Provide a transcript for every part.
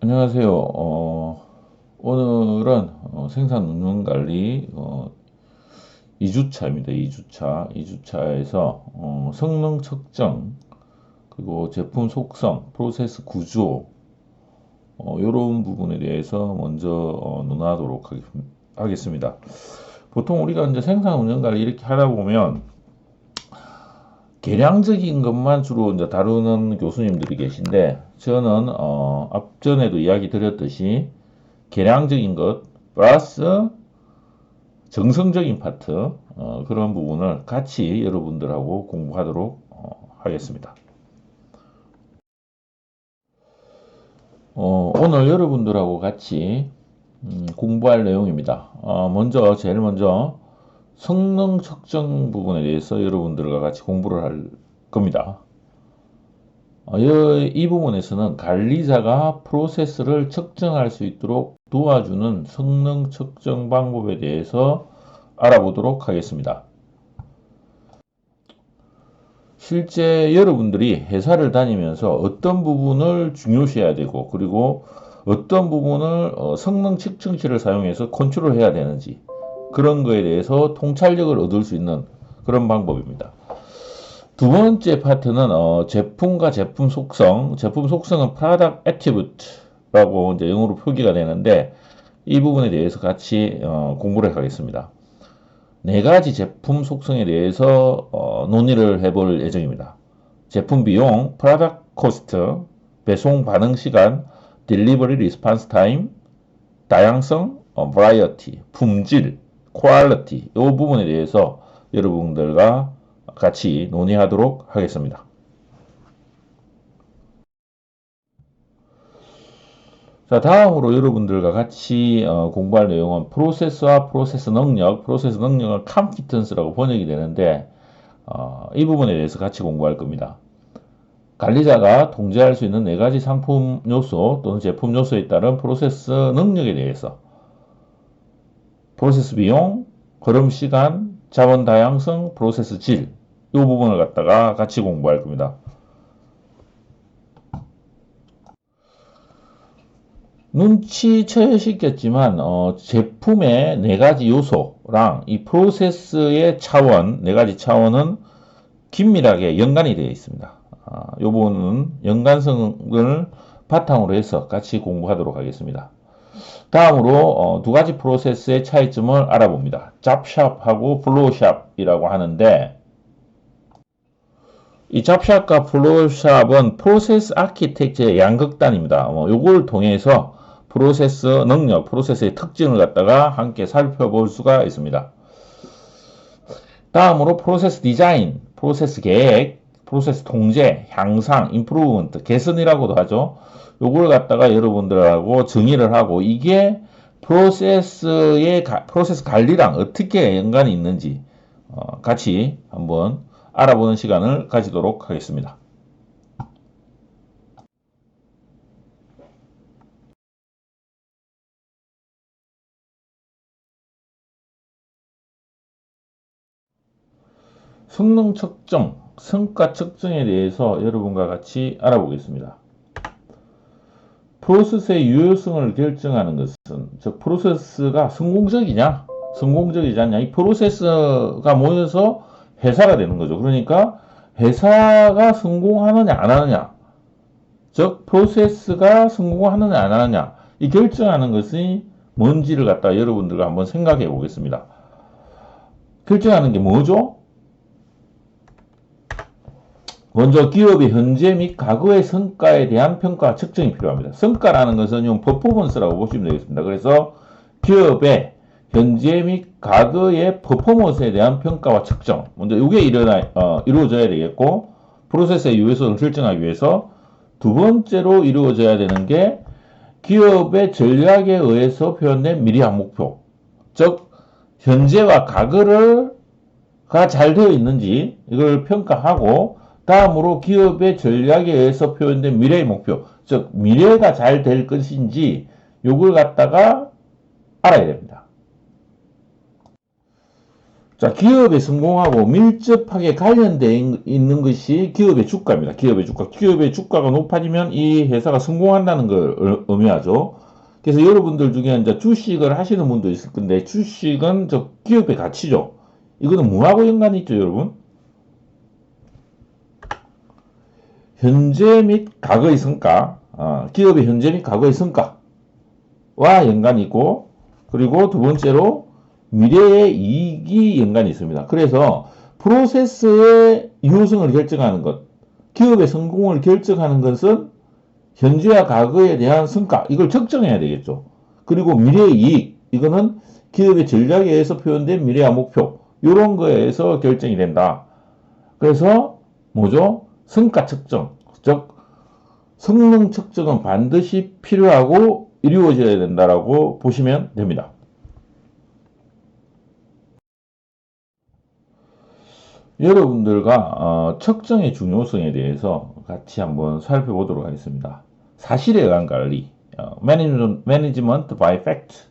안녕하세요. 오늘은 생산 운영 관리 2주차입니다. 2주차. 2주차에서 성능 측정, 그리고 제품 속성, 프로세스 구조, 이런 부분에 대해서 먼저 논하도록 하겠습니다. 보통 우리가 이제 생산 운영 관리 이렇게 하다 보면 계량적인 것만 주로 이제 다루는 교수님들이 계신데, 저는 앞전에도 이야기 드렸듯이 계량적인 것 플러스 정성적인 파트, 그런 부분을 같이 여러분들하고 공부하도록 하겠습니다. 오늘 여러분들하고 같이 공부할 내용입니다. 제일 먼저 성능 측정 부분에 대해서 여러분들과 같이 공부를 할 겁니다. 이 부분에서는 관리자가 프로세스를 측정할 수 있도록 도와주는 성능 측정 방법에 대해서 알아보도록 하겠습니다. 실제 여러분들이 회사를 다니면서 어떤 부분을 중요시해야 되고, 그리고 어떤 부분을 성능 측정치를 사용해서 컨트롤해야 되는지, 그런 거에 대해서 통찰력을 얻을 수 있는 그런 방법입니다. 두 번째 파트는 제품과 제품 속성, 제품 속성은 product attribute라고 이제 영어로 표기가 되는데, 이 부분에 대해서 같이 공부를 하겠습니다. 네 가지 제품 속성에 대해서 논의를 해볼 예정입니다. 제품 비용, product cost, 배송 반응 시간, delivery response time, 다양성, variety, 품질, quality, 이 부분에 대해서 여러분들과 같이 논의하도록 하겠습니다. 자, 다음으로 여러분들과 같이 공부할 내용은 프로세스와 프로세스 능력, 프로세스 능력을 competence라고 번역이 되는데, 이 부분에 대해서 같이 공부할 겁니다. 관리자가 통제할 수 있는 네 가지 상품 요소 또는 제품 요소에 따른 프로세스 능력에 대해서, 프로세스 비용, 걸음 시간, 자원 다양성, 프로세스 질, 이 부분을 갖다가 같이 공부할 겁니다. 눈치채셨겠지만 제품의 네 가지 요소랑 이 프로세스의 차원, 네 가지 차원은 긴밀하게 연관이 되어 있습니다. 이 부분은 연관성을 바탕으로 해서 같이 공부하도록 하겠습니다. 다음으로 두 가지 프로세스의 차이점을 알아봅니다. 잡샵하고 플로우샵이라고 하는데, 이 잡샵과 플로우샵은 프로세스 아키텍처의 양극단입니다. 요걸 통해서 프로세스 능력, 프로세스의 특징을 갖다가 함께 살펴볼 수가 있습니다. 다음으로 프로세스 디자인, 프로세스 계획, 프로세스 통제, 향상, 임프루브먼트, 개선이라고도 하죠. 요걸 갖다가 여러분들하고 정의를 하고, 이게 프로세스 관리랑 어떻게 연관이 있는지 같이 한번 알아보는 시간을 가지도록 하겠습니다. 성능 측정, 성과 측정에 대해서 여러분과 같이 알아보겠습니다. 프로세스의 유효성을 결정하는 것은, 즉 프로세스가 성공적이지 않냐, 이 프로세스가 모여서 회사가 되는 거죠. 그러니까 회사가 성공하느냐 안 하느냐, 즉 프로세스가 성공하느냐 안 하느냐, 이 결정하는 것이 뭔지를 갖다 여러분들과 한번 생각해 보겠습니다. 결정하는 게 뭐죠? 먼저 기업의 현재 및 과거의 성과에 대한 평가 측정이 필요합니다. 성과라는 것은 퍼포먼스라고 보시면 되겠습니다. 그래서 기업의 현재 및 과거의 퍼포먼스에 대한 평가와 측정, 먼저 이게 이루어져야 되겠고, 프로세스의 유효성을 결정하기 위해서 두 번째로 이루어져야 되는 게 기업의 전략에 의해서 표현된 미래학 목표, 즉 현재와 과거가 잘 되어 있는지 이걸 평가하고, 다음으로 기업의 전략에 의해서 표현된 미래의 목표, 즉 미래가 잘 될 것인지 요걸 갖다가 알아야 됩니다. 자, 기업의 성공하고 밀접하게 관련되어 있는 것이 기업의 주가입니다. 기업의 주가. 기업의 주가가 높아지면 이 회사가 성공한다는 걸 의미하죠. 그래서 여러분들 중에 이제 주식을 하시는 분도 있을 건데, 주식은 저 기업의 가치죠. 이거는 뭐하고 연관이 있죠, 여러분? 현재 및 과거의 성과, 기업의 현재 및 과거의 성과와 연관이 있고, 그리고 두 번째로 미래의 이익이 연관이 있습니다. 그래서 프로세스의 유효성을 결정하는 것, 기업의 성공을 결정하는 것은 현재와 과거에 대한 성과, 이걸 측정해야 되겠죠. 그리고 미래의 이익, 이거는 기업의 전략에 의해서 표현된 미래와 목표, 이런 거에 의해서 결정이 된다. 그래서 뭐죠? 성과 측정, 즉 성능 측정은 반드시 필요하고 이루어져야 된다라고 보시면 됩니다. 여러분들과 측정의 중요성에 대해서 같이 한번 살펴보도록 하겠습니다. 사실에 의한 관리, Management by Fact.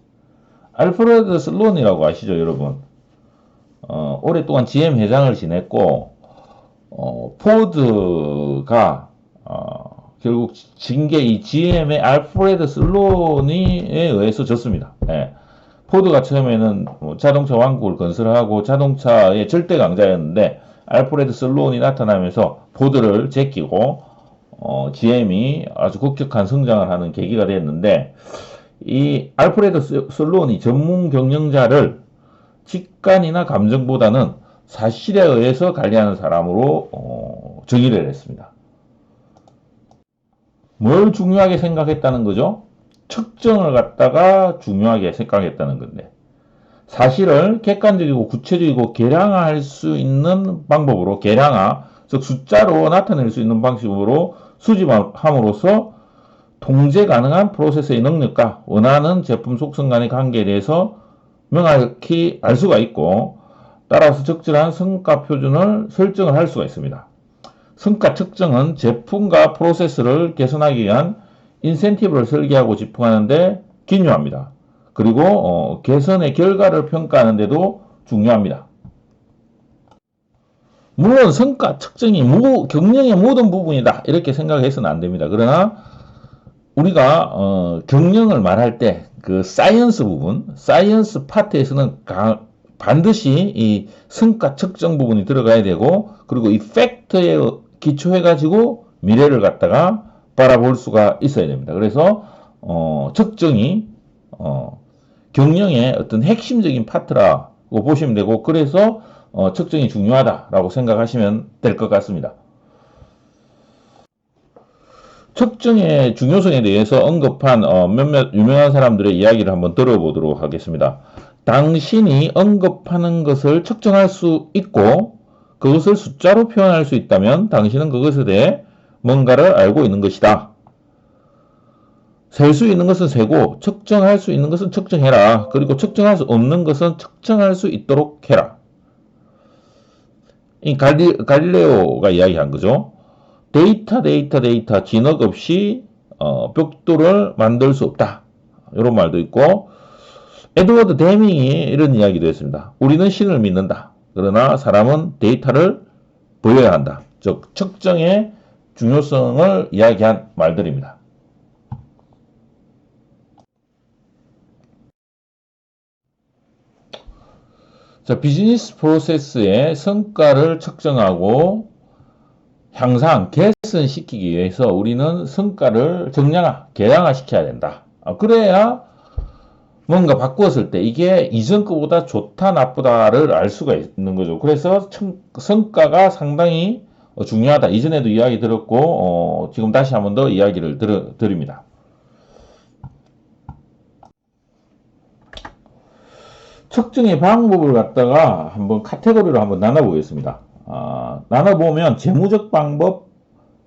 알프레드 슬론이라고 아시죠, 여러분? 오랫동안 GM 회장을 지냈고, 포드가 결국 진 게 이 GM의 알프레드 슬론에 의해서 졌습니다. 예. 포드가 처음에는 자동차 왕국을 건설하고 자동차의 절대 강자였는데 알프레드 슬론이 나타나면서 포드를 제끼고 GM이 아주 급격한 성장을 하는 계기가 됐는데, 이 알프레드 슬론이 전문 경영자를 직관이나 감정보다는 사실에 의해서 관리하는 사람으로 정의를 했습니다. 뭘 중요하게 생각했다는 거죠? 측정을 갖다가 중요하게 생각했다는 건데, 사실을 객관적이고 구체적이고 계량화할 수 있는 방법으로, 계량화, 즉 숫자로 나타낼 수 있는 방식으로 수집함으로써 통제 가능한 프로세스의 능력과 원하는 제품 속성 간의 관계에 대해서 명확히 알 수가 있고, 따라서 적절한 성과 표준을 설정을 할 수가 있습니다. 성과 측정은 제품과 프로세스를 개선하기 위한 인센티브를 설계하고 집행하는데 기여합니다. 그리고 개선의 결과를 평가하는 데도 중요합니다. 물론 성과 측정이 경영의 모든 부분이다 이렇게 생각해서는 안 됩니다. 그러나 우리가 경영을 말할 때 그 사이언스 부분, 사이언스 파트에서는 반드시 이 성과 측정 부분이 들어가야 되고, 그리고 이 팩트에 기초해가지고 미래를 갖다가 바라볼 수가 있어야 됩니다. 그래서 측정이 경영의 어떤 핵심적인 파트라고 보시면 되고, 그래서 측정이 중요하다라고 생각하시면 될 것 같습니다. 측정의 중요성에 대해서 언급한 몇몇 유명한 사람들의 이야기를 한번 들어보도록 하겠습니다. 당신이 언급하는 것을 측정할 수 있고 그것을 숫자로 표현할 수 있다면 당신은 그것에 대해 뭔가를 알고 있는 것이다. 셀 수 있는 것은 세고 측정할 수 있는 것은 측정해라. 그리고 측정할 수 없는 것은 측정할 수 있도록 해라. 이 갈릴레오가 이야기한 거죠. 데이터 진흙 없이 벽돌을 만들 수 없다. 이런 말도 있고, 에드워드 데밍이 이런 이야기도 했습니다. 우리는 신을 믿는다. 그러나 사람은 데이터를 보여야 한다. 즉 측정의 중요성을 이야기한 말들입니다. 자, 비즈니스 프로세스의 성과를 측정하고 향상, 개선시키기 위해서 우리는 성과를 정량화, 계량화 시켜야 된다. 그래야 뭔가 바꾸었을 때 이게 이전 거보다 좋다, 나쁘다를 알 수가 있는 거죠. 그래서 성과가 상당히 중요하다. 이전에도 이야기 들었고, 지금 다시 한번 더 이야기를 드립니다. 측정의 방법을 갖다가 한번 카테고리로 한번 나눠보겠습니다. 나눠보면 재무적 방법,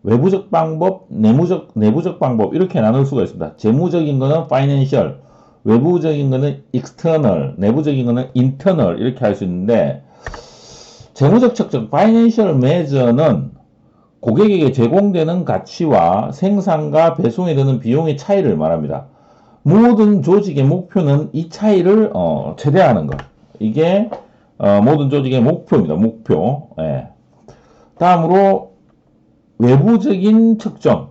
외부적 방법, 내부적 방법 이렇게 나눌 수가 있습니다. 재무적인 거는 financial, 외부적인 거는 external, 내부적인 거는 internal 이렇게 할 수 있는데, 재무적 측정 financial measure는 고객에게 제공되는 가치와 생산과 배송에 드는 비용의 차이를 말합니다. 모든 조직의 목표는 이 차이를 최대화하는 것. 이게 모든 조직의 목표입니다. 목표. 예. 다음으로 외부적인 측정,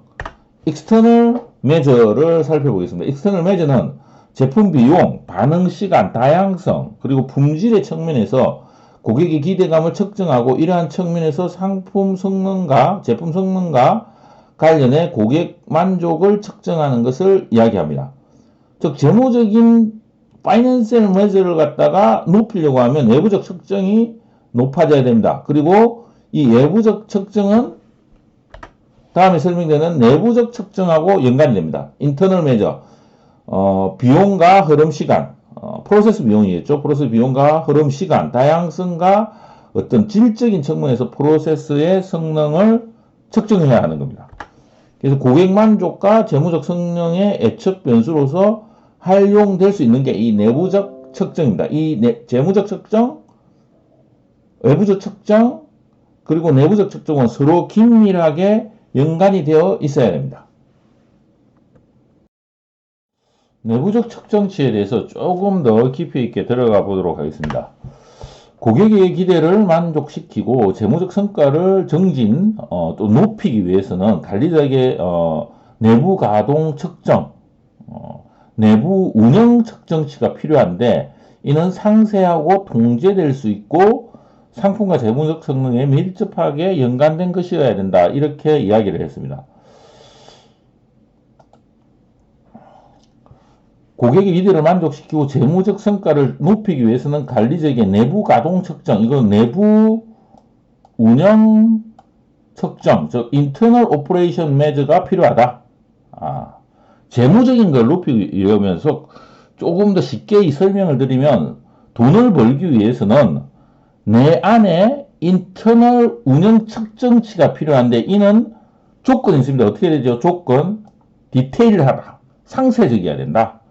external measure를 살펴보겠습니다. external measure는 제품 비용, 반응 시간, 다양성, 그리고 품질의 측면에서 고객의 기대감을 측정하고 이러한 측면에서 상품 성능과 제품 성능과 관련해 고객 만족을 측정하는 것을 이야기합니다. 즉 재무적인 파이낸셜 메저를 갖다가 높이려고 하면 내부적 측정이 높아져야 됩니다. 그리고 이 외부적 측정은 다음에 설명되는 내부적 측정하고 연관이 됩니다. 인터널 메저, 비용과 흐름 시간, 프로세스 비용이겠죠. 프로세스 비용과 흐름 시간, 다양성과 어떤 질적인 측면에서 프로세스의 성능을 측정해야 하는 겁니다. 그래서 고객 만족과 재무적 성능의 애측 변수로서 활용될 수 있는 게 이 내부적 측정입니다. 이 재무적 측정, 외부적 측정, 그리고 내부적 측정은 서로 긴밀하게 연관이 되어 있어야 됩니다. 내부적 측정치에 대해서 조금 더 깊이 있게 들어가 보도록 하겠습니다. 고객의 기대를 만족시키고 재무적 성과를 증진, 또 높이기 위해서는 관리자에게 내부 가동 측정, 내부 운영 측정치가 필요한데 이는 상세하고 통제될 수 있고 상품과 재무적 성능에 밀접하게 연관된 것이어야 된다. 이렇게 이야기를 했습니다. 고객의 기대를 만족시키고 재무적 성과를 높이기 위해서는 관리자에게 내부 가동 측정, 이건 내부 운영 측정, 즉 internal operation measure가 필요하다. 재무적인 걸 높이려면서 조금 더 쉽게 이 설명을 드리면 돈을 벌기 위해서는 내 안에 인터널 운영 측정치가 필요한데 이는 조건이 있습니다. 어떻게 되죠? 조건, 디테일하다. 상세적이어야 된다.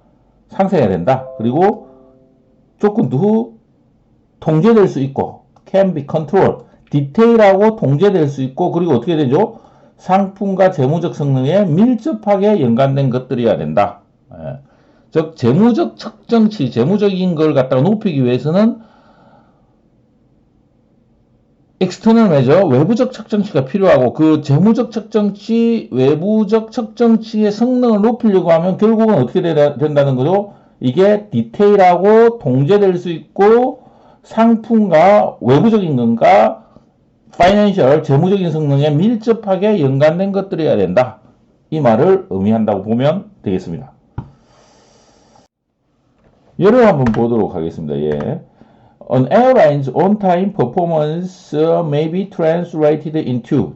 상세해야 된다. 그리고 조건도 통제될 수 있고 can be controlled. 디테일하고 통제될 수 있고 그리고 어떻게 되죠? 상품과 재무적 성능에 밀접하게 연관된 것들이어야 된다. 즉 재무적 측정치, 재무적인 걸 갖다가 높이기 위해서는 external measure, 외부적 측정치가 필요하고 그 재무적 측정치, 외부적 측정치의 성능을 높이려고 하면 결국은 어떻게 된다는 거죠? 이게 디테일하고 통제될 수 있고 상품과 외부적인 것과 파이낸셜, 재무적인 성능에 밀접하게 연관된 것들이어야 된다. 이 말을 의미한다고 보면 되겠습니다. 예를 한번 보도록 하겠습니다. 예. An airline's on-time performance may be translated into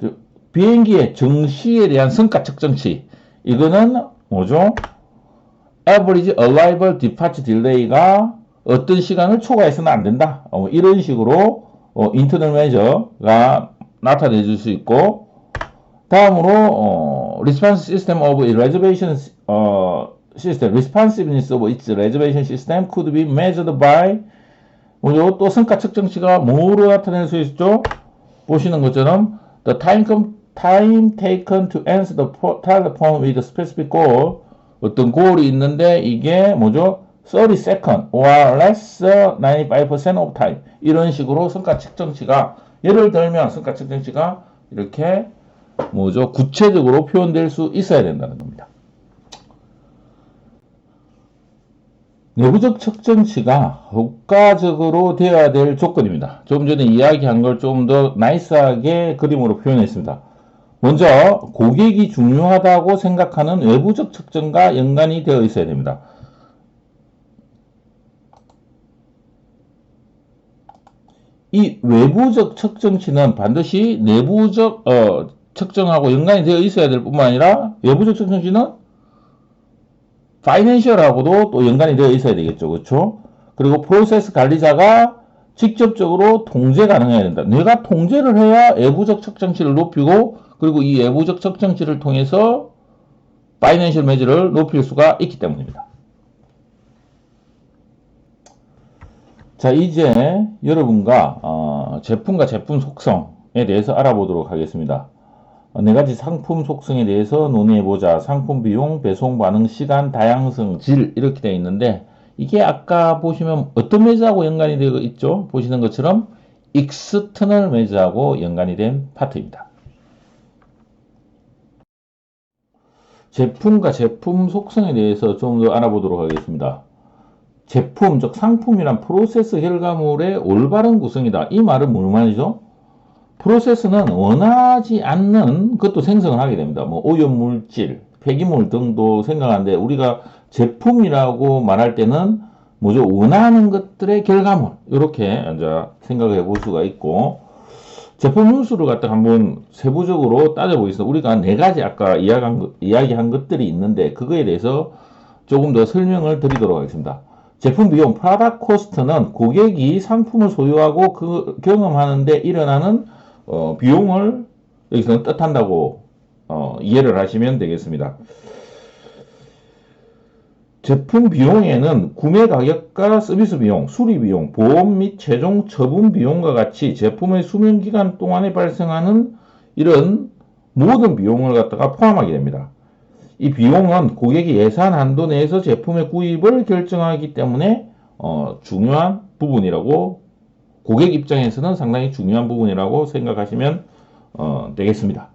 비행기의 정시에 대한 성과 측정치. 이거는 뭐죠? Average arrival departure delay가 어떤 시간을 초과해서는 안 된다. 이런 식으로 internal measure가 나타내 줄 수 있고 다음으로 response system of reservation system, responsiveness of its reservation system could be measured by 뭐죠? 또 성과 측정치가 뭐로 나타낼 수 있죠? 보시는 것처럼 the time taken to answer the telephone with a specific goal 어떤 goal이 있는데 이게 뭐죠? 30 seconds or less 95% of time 이런 식으로 성과 측정치가 예를 들면 성과 측정치가 이렇게 뭐죠? 구체적으로 표현될 수 있어야 된다는 겁니다. 내부적 측정치가 효과적으로 되어야 될 조건입니다. 좀 전에 이야기한 걸 좀 더 나이스하게 그림으로 표현했습니다. 먼저 고객이 중요하다고 생각하는 외부적 측정과 연관이 되어 있어야 됩니다. 이 외부적 측정치는 반드시 내부적 측정하고 연관이 되어 있어야 될 뿐만 아니라 외부적 측정치는 파이낸셜하고도 또 연관이 되어 있어야 되겠죠. 그렇죠? 그리고 프로세스 관리자가 직접적으로 통제 가능해야 된다. 내가 통제를 해야 외부적 측정치를 높이고 그리고 이 외부적 측정치를 통해서 파이낸셜 메저를 높일 수가 있기 때문입니다. 자, 이제 여러분과 제품과 제품 속성에 대해서 알아보도록 하겠습니다. 네 가지 상품 속성에 대해서 논의해보자. 상품 비용, 배송 반응 시간, 다양성, 질 이렇게 되어 있는데 이게 아까 보시면 어떤 매즈하고 연관이 되어 있죠? 보시는 것처럼 익스터널 매즈하고 연관이 된 파트입니다. 제품과 제품 속성에 대해서 좀 더 알아보도록 하겠습니다. 제품, 즉 상품이란 프로세스 결과물의 올바른 구성이다. 이 말은 뭘 말이죠? 프로세스는 원하지 않는 것도 생성을 하게 됩니다. 뭐 오염물질, 폐기물 등도 생각하는데 우리가 제품이라고 말할 때는 뭐죠? 원하는 것들의 결과물 이렇게 이제 생각해 볼 수가 있고 제품 흉수를 갖다 한번 세부적으로 따져보겠습니다. 우리가 네 가지 아까 이야기한 것들이 있는데 그거에 대해서 조금 더 설명을 드리도록 하겠습니다. 제품 비용, 프로덕트 코스트는 고객이 상품을 소유하고 그 경험하는데 일어나는 비용을 여기서는 뜻한다고 이해를 하시면 되겠습니다. 제품 비용에는 구매 가격과 서비스 비용, 수리 비용, 보험 및 최종 처분 비용과 같이 제품의 수명 기간 동안에 발생하는 이런 모든 비용을 갖다가 포함하게 됩니다. 이 비용은 고객이 예산 한도 내에서 제품의 구입을 결정하기 때문에 중요한 부분이라고 고객 입장에서는 상당히 중요한 부분이라고 생각하시면 되겠습니다.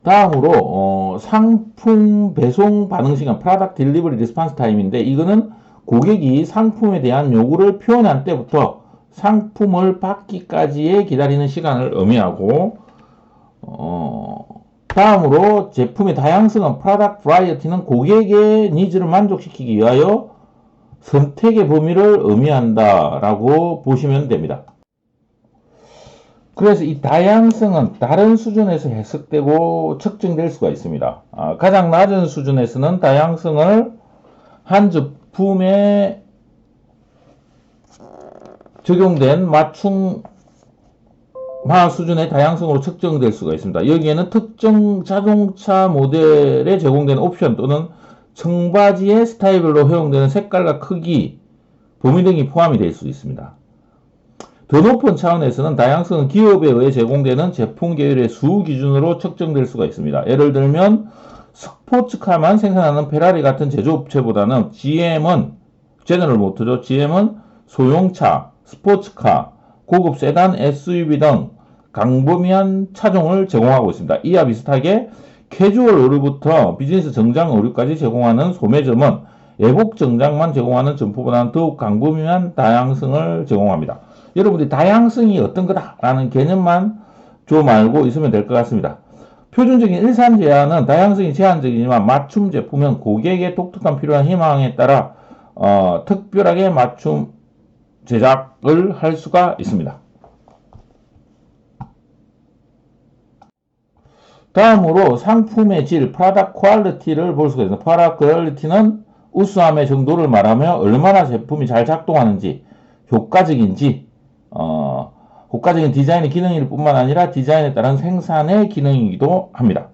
다음으로 상품 배송 반응 시간 (Product Delivery Response Time인데 이거는 고객이 상품에 대한 요구를 표현한 때부터 상품을 받기까지의 기다리는 시간을 의미하고 다음으로 제품의 다양성은 (Product Variety는 고객의 니즈를 만족시키기 위하여 선택의 범위를 의미한다 라고 보시면 됩니다. 그래서 이 다양성은 다른 수준에서 해석되고 측정될 수가 있습니다. 가장 낮은 수준에서는 다양성을 한 제품에 적용된 맞춤화 수준의 다양성으로 측정될 수가 있습니다. 여기에는 특정 자동차 모델에 제공되는 옵션 또는 청바지의 스타일별로 허용되는 색깔과 크기, 범위 등이 포함이 될 수 있습니다. 더 높은 차원에서는 다양성은 기업에 의해 제공되는 제품 계열의 수 기준으로 측정될 수가 있습니다. 예를 들면 스포츠카만 생산하는 페라리 같은 제조업체보다는 제너럴 모터죠. GM은 소형차, 스포츠카, 고급 세단, SUV 등 광범위한 차종을 제공하고 있습니다. 이와 비슷하게 캐주얼 의류부터 비즈니스 정장 의류까지 제공하는 소매점은 예복 정장만 제공하는 점포보다는 더욱 광범위한 다양성을 제공합니다. 여러분들이 다양성이 어떤 거다라는 개념만 좀 알고 있으면 될 것 같습니다. 표준적인 일산 제한은 다양성이 제한적이지만 맞춤 제품은 고객의 독특한 필요한 희망에 따라 특별하게 맞춤 제작을 할 수가 있습니다. 다음으로 상품의 질, 프로덕트 퀄리티를 볼 수가 있습니다. 프로덕트 퀄리티는 우수함의 정도를 말하며 얼마나 제품이 잘 작동하는지, 효과적인 디자인의 기능일 뿐만 아니라 디자인에 따른 생산의 기능이기도 합니다.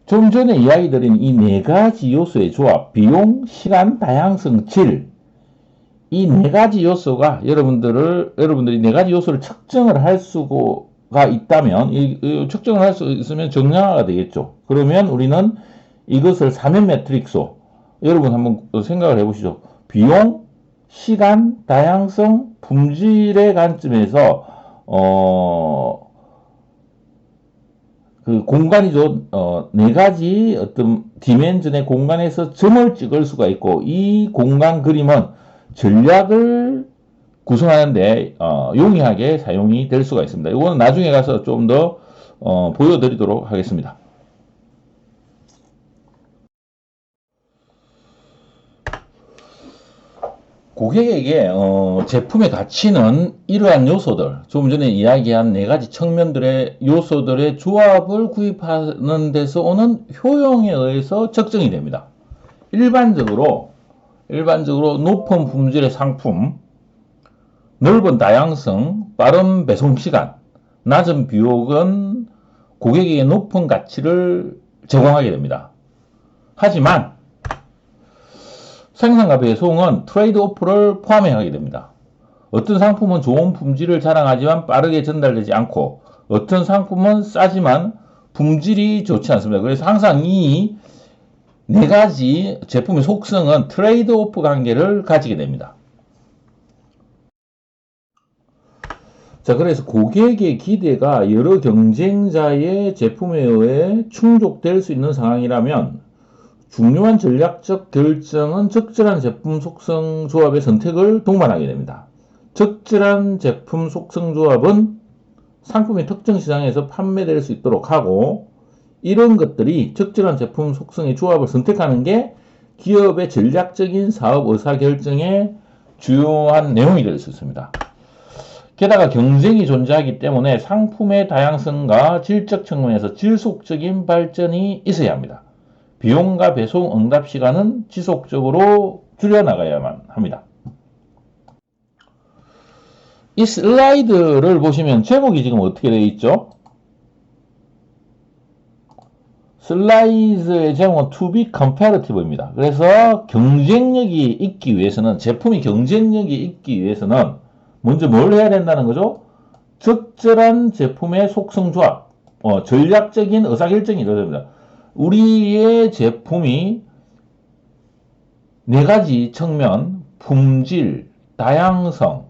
좀 전에 이야기 드린 이 네 가지 요소의 조합, 비용, 시간, 다양성, 질, 이 네 가지 요소가 여러분들이 네 가지 요소를 측정을 할 수가 있다면, 측정을 할 수 있으면 정량화가 되겠죠. 그러면 우리는 이것을 3면 매트릭스로 여러분 한번 생각을 해보시죠. 비용, 시간, 다양성, 품질의 관점에서 그 공간이죠. 네 가지 어떤 디멘전의 공간에서 점을 찍을 수가 있고 이 공간 그림은 전략을 구성하는데 용이하게 사용이 될 수가 있습니다. 이거는 나중에 가서 좀 더 보여드리도록 하겠습니다. 고객에게 제품의 가치는 이러한 요소들, 조금 전에 이야기한 네 가지 측면들의 요소들의 조합을 구입하는 데서 오는 효용에 의해서 측정이 됩니다. 일반적으로 높은 품질의 상품, 넓은 다양성, 빠른 배송 시간, 낮은 비용은 고객에게 높은 가치를 제공하게 됩니다. 하지만 생산과 배송은 트레이드 오프를 포함하게 됩니다. 어떤 상품은 좋은 품질을 자랑하지만 빠르게 전달되지 않고 어떤 상품은 싸지만 품질이 좋지 않습니다. 그래서 항상 이 네 가지 제품의 속성은 트레이드 오프 관계를 가지게 됩니다. 자, 그래서 고객의 기대가 여러 경쟁자의 제품에 의해 충족될 수 있는 상황이라면 중요한 전략적 결정은 적절한 제품 속성 조합의 선택을 동반하게 됩니다. 적절한 제품 속성 조합은 상품이 특정 시장에서 판매될 수 있도록 하고, 이런 것들이 적절한 제품 속성의 조합을 선택하는 게 기업의 전략적인 사업 의사결정의 주요한 내용이 될 수 있습니다. 게다가 경쟁이 존재하기 때문에 상품의 다양성과 질적 측면에서 지속적인 발전이 있어야 합니다. 비용과 배송 응답 시간은 지속적으로 줄여나가야만 합니다. 이 슬라이드를 보시면 제목이 지금 어떻게 되어 있죠? 슬라이드의 제목은 To be competitive입니다. 그래서 경쟁력이 있기 위해서는, 제품이 경쟁력이 있기 위해서는 먼저 뭘 해야 된다는 거죠? 적절한 제품의 속성 조합, 전략적인 의사결정이 이루어야 됩니다. 우리의 제품이 네 가지 측면, 품질, 다양성,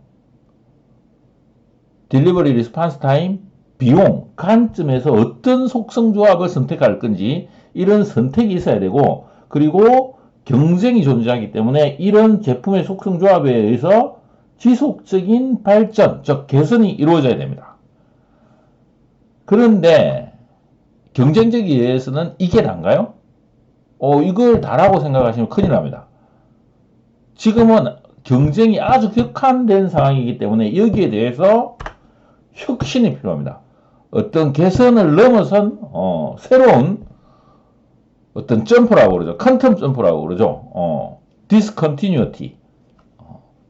딜리버리 리스판스 타임, 비용, 관점에서 어떤 속성 조합을 선택할 건지 이런 선택이 있어야 되고, 그리고 경쟁이 존재하기 때문에 이런 제품의 속성 조합에 의해서 지속적인 발전, 즉 개선이 이루어져야 됩니다. 그런데 경쟁적이기 위해서는 이게 단가요? 이걸 다라고 생각하시면 큰일 납니다. 지금은 경쟁이 아주 격한된 상황이기 때문에 여기에 대해서 혁신이 필요합니다. 어떤 개선을 넘어선 새로운 어떤 점프라고 그러죠. 퀀텀 점프라고 그러죠. 디스컨티뉴티,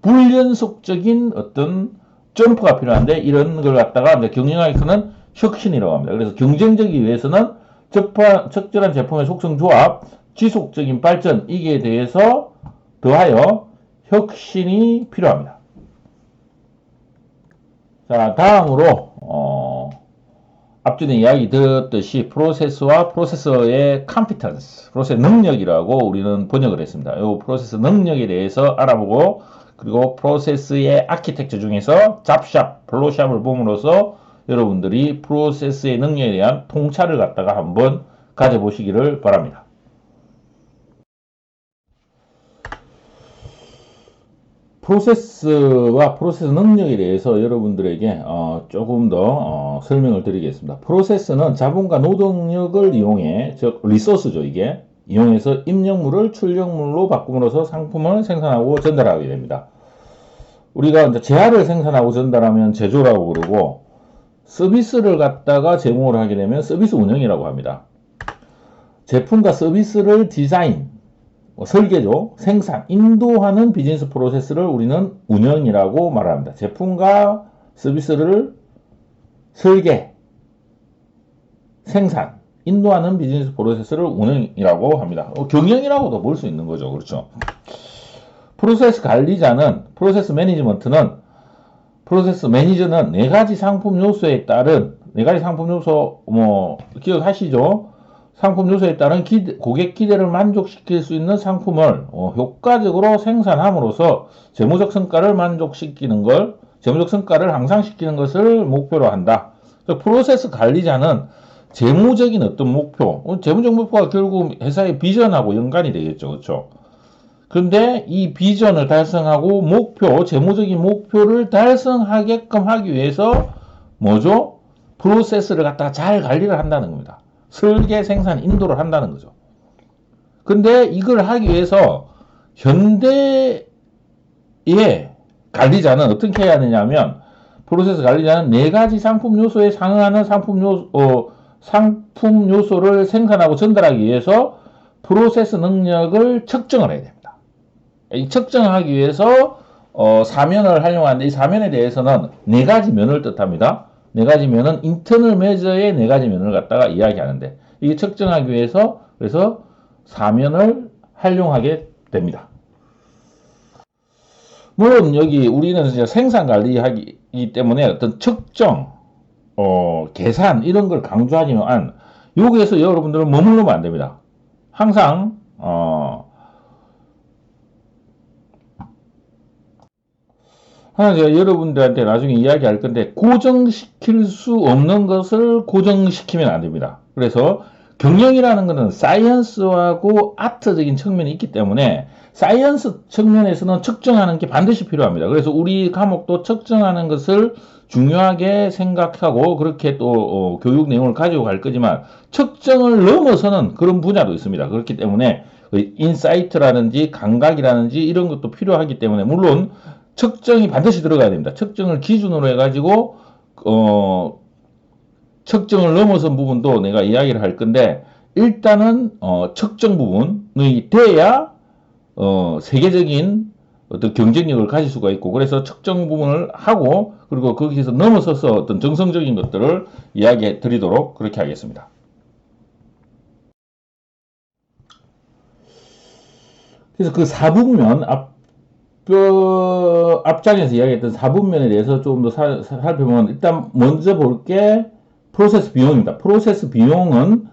불연속적인 어떤 점프가 필요한데, 이런 걸 갖다가 이제 경영학에서는 혁신이라고 합니다. 그래서 경쟁적이기 위해서는 적절한 제품의 속성 조합, 지속적인 발전, 이게 대해서 더하여 혁신이 필요합니다. 자, 다음으로 앞전에 이야기 드렸듯이 프로세스와 프로세서의 컴피턴스, 프로세스 능력이라고 우리는 번역을 했습니다. 이 프로세스 능력에 대해서 알아보고, 그리고 프로세스의 아키텍처 중에서 잡샵, 플로샵을 봄으로써 여러분들이 프로세스의 능력에 대한 통찰을 갖다가 한번 가져보시기를 바랍니다. 프로세스와 프로세스 능력에 대해서 여러분들에게 조금 더 설명을 드리겠습니다. 프로세스는 자본과 노동력을 이용해, 즉 리소스죠, 이게 이용해서 입력물을 출력물로 바꿈으로써 상품을 생산하고 전달하게 됩니다. 우리가 이제 재화를 생산하고 전달하면 제조라고 그러고, 서비스를 갖다가 제공을 하게 되면 서비스 운영이라고 합니다. 제품과 서비스를 디자인, 설계죠, 생산, 인도하는 비즈니스 프로세스를 우리는 운영이라고 말합니다. 제품과 서비스를 설계, 생산, 인도하는 비즈니스 프로세스를 운영이라고 합니다. 경영이라고도 볼 수 있는 거죠. 그렇죠. 프로세스 관리자는, 프로세스 매니저는 네 가지 상품 요소에 따른, 네 가지 상품 요소, 기억하시죠? 상품 요소에 따른 고객 기대를 만족시킬 수 있는 상품을 효과적으로 생산함으로써 재무적 성과를 재무적 성과를 향상시키는 것을 목표로 한다. 프로세스 관리자는 재무적인 어떤 목표, 재무적 목표가 결국 회사의 비전하고 연관이 되겠죠. 그렇죠? 그런데 이 비전을 달성하고 재무적인 목표를 달성하게끔 하기 위해서 뭐죠? 프로세스를 갖다가 잘 관리를 한다는 겁니다. 설계, 생산, 인도를 한다는 거죠. 근데 이걸 하기 위해서 현대의 관리자는 어떻게 해야 되냐면, 프로세스 관리자는 네 가지 상품 요소에 상응하는 상품 요소를 생산하고 전달하기 위해서 프로세스 능력을 측정을 해야 됩니다. 이 측정하기 위해서 사면을 활용하는데, 이 사면에 대해서는 네 가지 면을 뜻합니다. 네 가지 면은 인터널 메저의 네 가지 면을 갖다가 이야기하는데, 이게 측정하기 위해서 그래서 사면을 활용하게 됩니다. 물론 여기 우리는 이제 생산 관리하기 때문에 어떤 측정, 계산 이런 걸 강조하지만, 여기에서 여러분들은 머물러면 안 됩니다. 항상 하나 제가 여러분들한테 나중에 이야기할 건데 고정시킬 수 없는 것을 고정시키면 안 됩니다. 그래서 경영이라는 것은 사이언스하고 아트적인 측면이 있기 때문에 사이언스 측면에서는 측정하는 게 반드시 필요합니다. 그래서 우리 과목도 측정하는 것을 중요하게 생각하고 그렇게 또 교육 내용을 가지고 갈 거지만 측정을 넘어서는 그런 분야도 있습니다. 그렇기 때문에 인사이트라든지 감각이라든지 이런 것도 필요하기 때문에 물론 측정이 반드시 들어가야 됩니다. 측정을 기준으로 해가지고 측정을 넘어선 부분도 내가 이야기를 할 건데 일단은 측정 부분이 돼야 세계적인 어떤 경쟁력을 가질 수가 있고 그래서 측정 부분을 하고 그리고 거기서 넘어서서 어떤 정성적인 것들을 이야기해 드리도록 그렇게 하겠습니다. 그래서 그 사분면 앞장에서 이야기했던 사분면에 대해서 조금 더 살펴보면 일단 먼저 볼 게 프로세스 비용입니다. 프로세스 비용은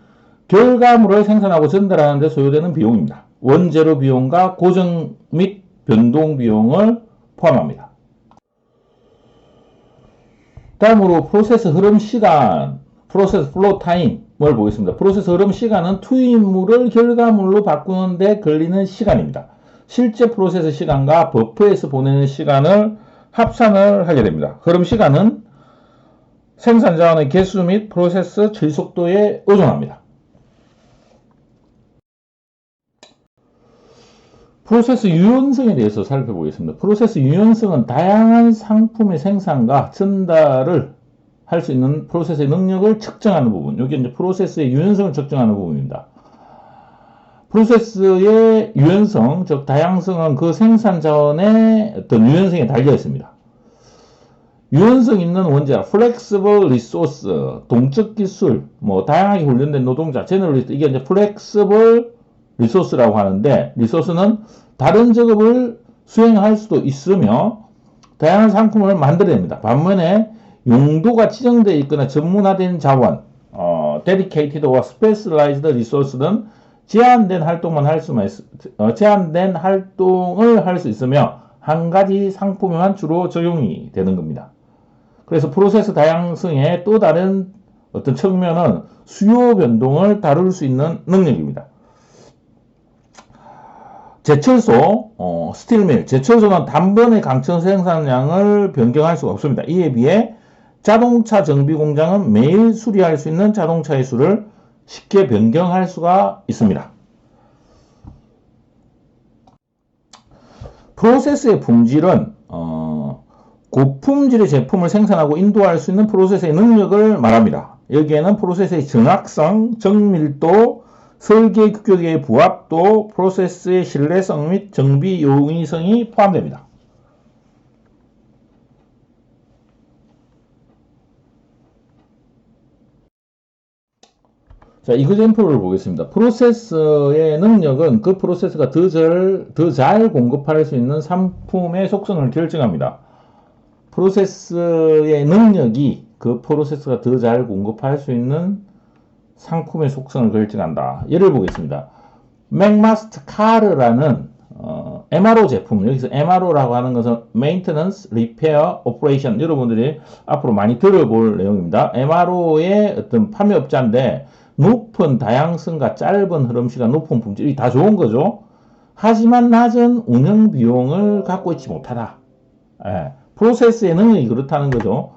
결과물을 생산하고 전달하는 데 소요되는 비용입니다. 원재료 비용과 고정 및 변동 비용을 포함합니다. 다음으로 프로세스 흐름 시간, 프로세스 플로우 타임을 보겠습니다. 프로세스 흐름 시간은 투입물을 결과물로 바꾸는 데 걸리는 시간입니다. 실제 프로세스 시간과 버퍼에서 보내는 시간을 합산을 하게 됩니다. 흐름 시간은 생산 자원의 개수 및 프로세스 처리 속도에 의존합니다. 프로세스 유연성에 대해서 살펴보겠습니다. 프로세스 유연성은 다양한 상품의 생산과 전달을 할 수 있는 프로세스의 능력을 측정하는 부분. 여기 이제 프로세스의 유연성을 측정하는 부분입니다. 프로세스의 유연성, 즉 다양성은 그 생산 자원의 어떤 유연성에 달려 있습니다. 유연성 있는 원자, flexible resource, 동적 기술, 다양하게 훈련된 노동자, 제너럴리스트, 이게 이제 flexible resource라고 하는데, 리소스는 다른 작업을 수행할 수도 있으며, 다양한 상품을 만들어냅니다. 반면에 용도가 지정되어 있거나 전문화된 자원, dedicated와 specialized resource는 제한된 활동을 할 수 있으며 한 가지 상품에만 주로 적용이 되는 겁니다. 그래서 프로세스 다양성의 또 다른 어떤 측면은 수요 변동을 다룰 수 있는 능력입니다. 제철소, 스틸밀, 제철소는 단번에 강천 생산량을 변경할 수가 없습니다. 이에 비해 자동차 정비 공장은 매일 수리할 수 있는 자동차의 수를 쉽게 변경할 수가 있습니다. 프로세스의 품질은 고품질의 제품을 생산하고 인도할 수 있는 프로세스의 능력을 말합니다. 여기에는 프로세스의 정확성, 정밀도, 설계 규격의 부합도, 프로세스의 신뢰성 및 정비 용이성이 포함됩니다. 자, 이그젬플을 보겠습니다. 프로세스의 능력은 그 프로세스가 더 잘 공급할 수 있는 상품의 속성을 결정합니다. 프로세스의 능력이 그 프로세스가 더 잘 공급할 수 있는 상품의 속성을 결정한다. 예를 보겠습니다. 맥마스터카르라는 MRO 제품, 여기서 MRO라고 하는 것은 Maintenance, Repair, Operation, 여러분들이 앞으로 많이 들어볼 내용입니다. MRO의 어떤 판매업자인데 높은 다양성과 짧은 흐름시간, 높은 품질이 다 좋은 거죠. 하지만 낮은 운영 비용을 갖고 있지 못하다. 프로세스의 능력이 그렇다는 거죠.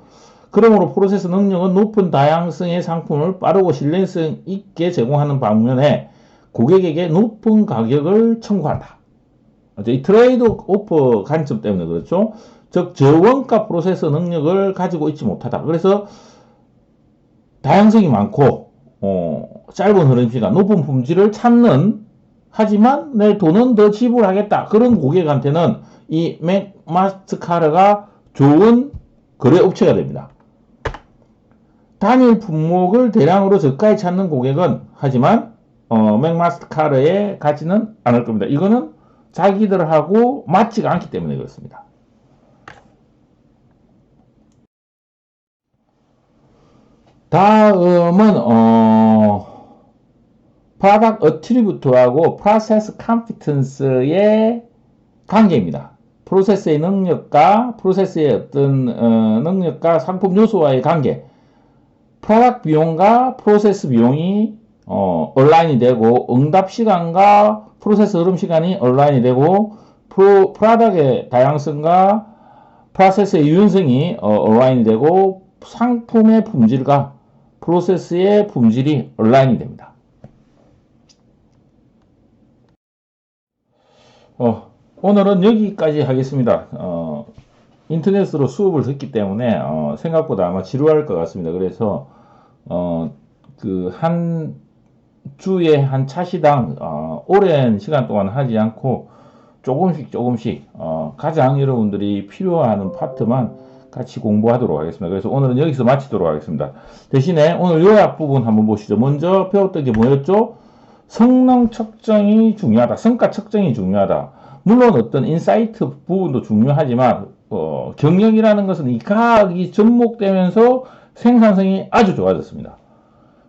그러므로 프로세스 능력은 높은 다양성의 상품을 빠르고 신뢰성 있게 제공하는 반면에 고객에게 높은 가격을 청구한다. 이 트레이드 오프 관점 때문에 그렇죠. 즉 저원가 프로세스 능력을 가지고 있지 못하다. 그래서 다양성이 많고 짧은 흐름시간, 높은 품질을 찾는, 하지만 내 돈은 더 지불하겠다. 그런 고객한테는 이 맥마스터카르가 좋은 거래 업체가 됩니다. 단일 품목을 대량으로 저가에 찾는 고객은 하지만 맥마스터카르에 가지는 않을 겁니다. 이거는 자기들하고 맞지가 않기 때문에 그렇습니다. 다음은 product attribute하고 process competence의 관계입니다. 프로세스의 능력과 프로세스의 어떤 능력과 상품 요소와의 관계. 프로덕트 비용과 프로세스 비용이 얼라인이 되고 응답 시간과 프로세스 흐름 시간이 얼라인이 되고 프로덕트의 다양성과 프로세스의 유연성이 얼라인이 되고 상품의 품질과 프로세스의 품질이 얼라인이 됩니다. 오늘은 여기까지 하겠습니다. 인터넷으로 수업을 듣기 때문에 생각보다 아마 지루할 것 같습니다. 그래서 그 한 주에 한 차시당 오랜 시간 동안 하지 않고 조금씩 가장 여러분들이 필요한 파트만 같이 공부하도록 하겠습니다. 그래서 오늘은 여기서 마치도록 하겠습니다. 대신에 오늘 요약 부분 한번 보시죠. 먼저 배웠던 게 뭐였죠? 성능 측정이 중요하다. 성과 측정이 중요하다. 물론 어떤 인사이트 부분도 중요하지만 경영이라는 것은 이 과학이 접목되면서 생산성이 아주 좋아졌습니다.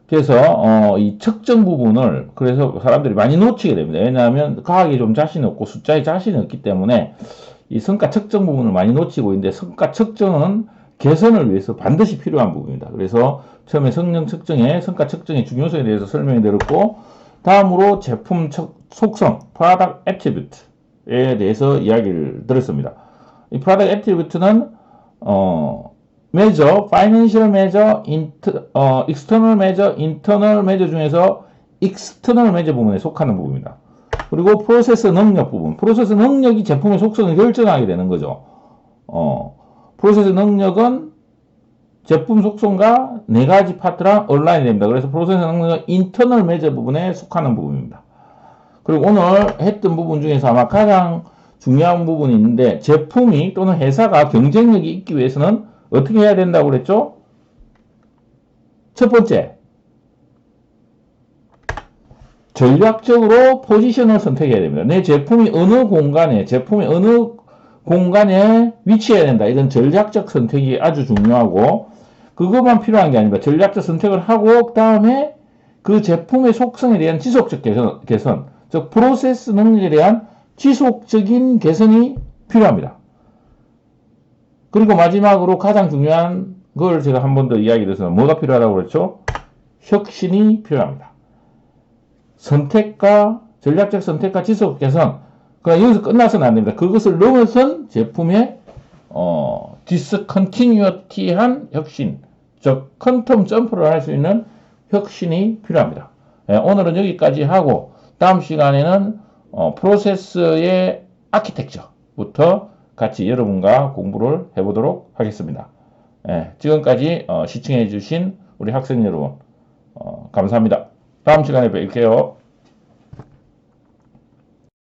그래서 이 측정 부분을 그래서 사람들이 많이 놓치게 됩니다. 왜냐하면 과학에 좀 자신 없고 숫자에 자신이 없기 때문에 이 성과 측정 부분을 많이 놓치고 있는데 성과 측정은 개선을 위해서 반드시 필요한 부분입니다. 그래서 처음에 성능 측정의 성과 측정의 중요성에 대해서 설명해 드렸고 다음으로 제품 속성, product attribute에 대해서 이야기를 드렸습니다. 이 product attribute는 measure, financial measure, external measure, internal measure 중에서 external measure 부분에 속하는 부분입니다. 그리고 프로세스 능력 부분, 프로세스 능력이 제품의 속성을 결정하게 되는 거죠. 프로세스 능력은 제품 속성과 네 가지 파트랑 얼라인이 됩니다. 그래서 프로세스 능력은 인터널 메저 부분에 속하는 부분입니다. 그리고 오늘 했던 부분 중에서 아마 가장 중요한 부분이 있는데 제품이 또는 회사가 경쟁력이 있기 위해서는 어떻게 해야 된다고 그랬죠? 첫 번째, 전략적으로 포지션을 선택해야 됩니다. 내 제품이 어느 공간에 위치해야 된다. 이건 전략적 선택이 아주 중요하고 그것만 필요한 게 아닙니다. 전략적 선택을 하고 그 다음에 그 제품의 속성에 대한 지속적 개선, 즉 프로세스 능력에 대한 지속적인 개선이 필요합니다. 그리고 마지막으로 가장 중요한 걸 제가 한 번 더 이야기 드렸습니다. 뭐가 필요하다고 그랬죠? 혁신이 필요합니다. 선택과 전략적 선택과 지속 개선. 그러니까 여기서 끝나서는 안 됩니다. 그것을 넘어선 제품의 디스컨티뉴어티한 혁신, 즉 퀀텀 점프를 할 수 있는 혁신이 필요합니다. 오늘은 여기까지 하고 다음 시간에는 프로세스의 아키텍처부터 같이 여러분과 공부를 해보도록 하겠습니다. 지금까지 시청해 주신 우리 학생 여러분 감사합니다. 다음 시간에 뵐게요.